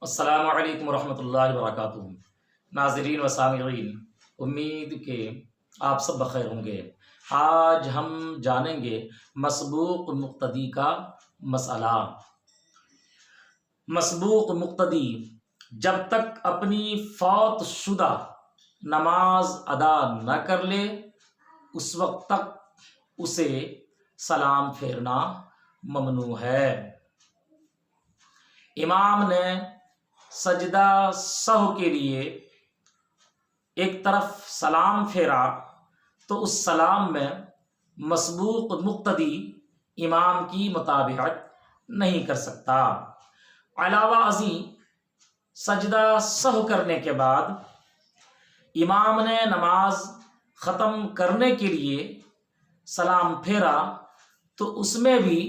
السلام علیکم ورحمۃ اللہ وبرکاتہ۔ ناظرین و سامعین، امید کہ آپ سب بخیر ہوں گے۔ آج ہم جانیں گے مسبوق مقتدی کا مسئلہ۔ مسبوق مقتدی جب تک اپنی فوت شدہ نماز ادا نہ کر لے اس وقت تک اسے سلام پھیرنا ممنوع ہے۔ امام نے سجدہ سہو کے لیے ایک طرف سلام پھیرا تو اس سلام میں مسبوق مقتدی امام کی مطابقت نہیں کر سکتا۔ علاوہ ازیں سجدہ سہو کرنے کے بعد امام نے نماز ختم کرنے کے لیے سلام پھیرا تو اس میں بھی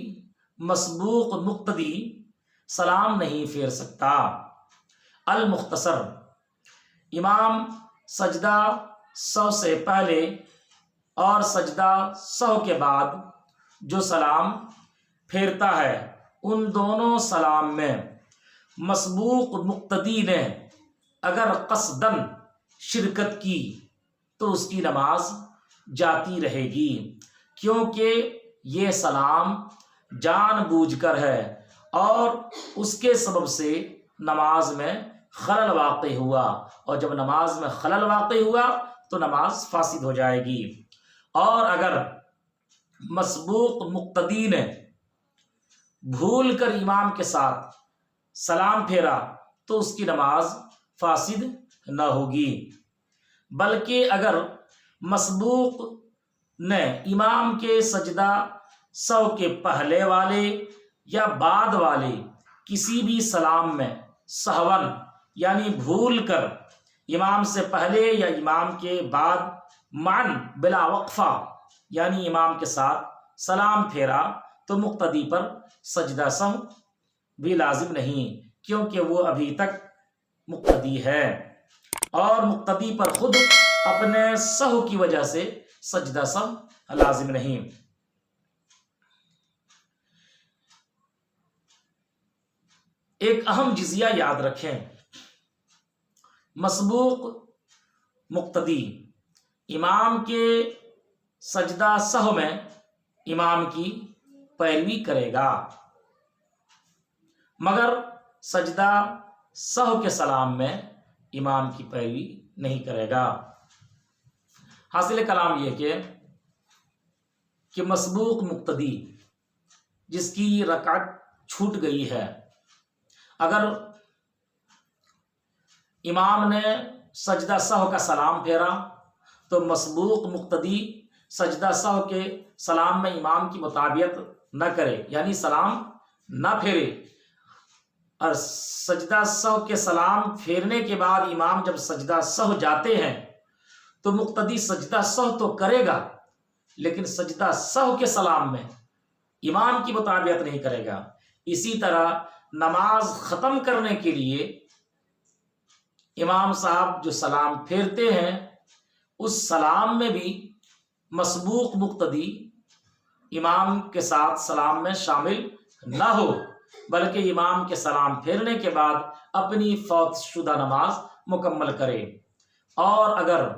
مسبوق مقتدی سلام نہیں پھیر سکتا۔ المختصر، امام سجدہ سہو سے پہلے اور سجدہ سہو کے بعد جو سلام پھیرتا ہے ان دونوں سلام میں مسبوق مقتدی نے اگر قصداً شرکت کی تو اس کی نماز جاتی رہے گی، کیونکہ یہ سلام جان بوجھ کر ہے اور اس کے سبب سے نماز میں خلل واقع ہوا، اور جب نماز میں خلل واقع ہوا تو نماز فاسد ہو جائے گی۔ اور اگر مسبوق مقتدی نے بھول کر امام کے ساتھ سلام پھیرا تو اس کی نماز فاسد نہ ہوگی، بلکہ اگر مسبوق نے امام کے سجدہ سہو کے پہلے والے یا بعد والے کسی بھی سلام میں سہون یعنی بھول کر امام سے پہلے یا امام کے بعد معاً بلا وقفہ یعنی امام کے ساتھ سلام پھیرا تو مقتدی پر سجدہ سہو بھی لازم نہیں، کیونکہ وہ ابھی تک مقتدی ہے اور مقتدی پر خود اپنے سہو کی وجہ سے سجدہ سہو لازم نہیں۔ ایک اہم جزیہ یاد رکھیں، مسبوق مقتدی امام کے سجدہ سہو میں امام کی پیروی کرے گا، مگر سجدہ سہو کے سلام میں امام کی پیروی نہیں کرے گا۔ حاصل کلام یہ کہ مسبوق مقتدی جس کی رکعت چھوٹ گئی ہے، اگر امام نے سجدہ سہو کا سلام پھیرا تو مسبوق مقتدی سجدہ سہو کے سلام میں امام کی مطابقت نہ کرے، یعنی سلام نہ پھیرے، اور سجدہ سہو کے سلام پھیرنے کے بعد امام جب سجدہ سہو جاتے ہیں تو مقتدی سجدہ سہو تو کرے گا لیکن سجدہ سہو کے سلام میں امام کی مطابقت نہیں کرے گا۔ اسی طرح نماز ختم کرنے کے لیے امام صاحب جو سلام پھیرتے ہیں اس سلام میں بھی مسبوق مقتدی امام کے ساتھ سلام میں شامل نہ ہو، بلکہ امام کے سلام پھیرنے کے بعد اپنی فوت شدہ نماز مکمل کرے۔ اور اگر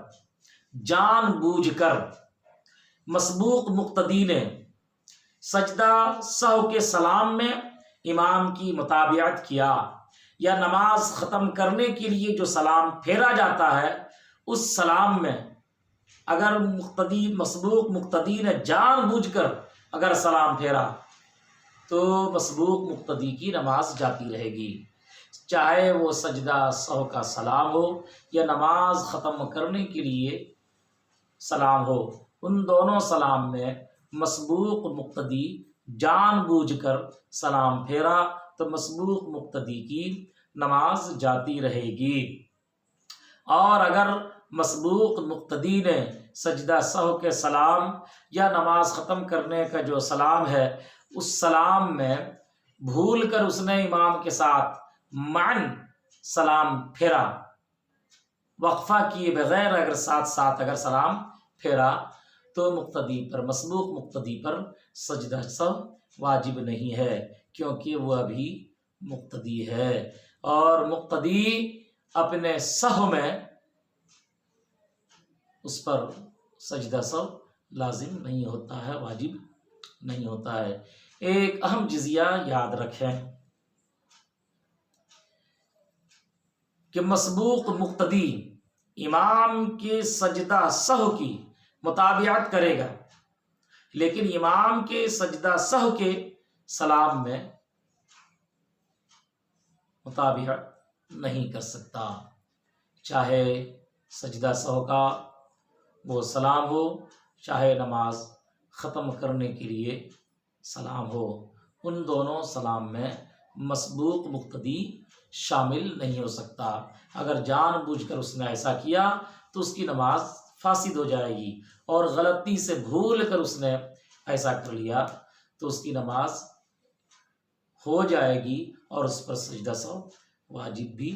جان بوجھ کر مسبوق مقتدی نے سجدہ سہو کے سلام میں امام کی مطابقت کیا یا نماز ختم کرنے کے لیے جو سلام پھیرا جاتا ہے اس سلام میں اگر مسبوق مقتدی نے جان بوجھ کر اگر سلام پھیرا تو مسبوق مقتدی کی نماز جاتی رہے گی، چاہے وہ سجدہ سہو کا سلام ہو یا نماز ختم کرنے کے لیے سلام ہو۔ ان دونوں سلام میں مسبوق مقتدی جان بوجھ کر سلام پھیرا تو مسبوق مقتدی کی نماز جاتی رہے گی، اور اگر مسبوق مقتدی نے سجدہ سہو کے سلام یا نماز ختم کرنے کا جو سلام ہے اس سلام میں بھول کر اس نے امام کے ساتھ معاً سلام پھیرا، وقفہ کیے بغیر اگر ساتھ اگر سلام پھیرا تو مسبوق مقتدی پر سجدہ سہو واجب نہیں ہے، کیونکہ وہ ابھی مقتدی ہے۔ اور مقتدی اپنے سہو میں اس پر سجدہ سہو لازم نہیں ہوتا ہے، واجب نہیں ہوتا ہے۔ ایک اہم جزیہ یاد رکھیں کہ مسبوق مقتدی امام کے سجدہ سہو کی متابعت کرے گا، لیکن امام کے سجدہ سہو کے سلام میں متابعت نہیں کر سکتا، چاہے سجدہ سہو کا وہ سلام ہو، چاہے نماز ختم کرنے کے لیے سلام ہو، ان دونوں سلام میں مسبوق مقتدی شامل نہیں ہو سکتا۔ اگر جان بوجھ کر اس نے ایسا کیا تو اس کی نماز فاسد ہو جائے گی، اور غلطی سے بھول کر اس نے ایسا کر لیا تو اس کی نماز ہو جائے گی اور اس پر سجدہ سہو واجب بھی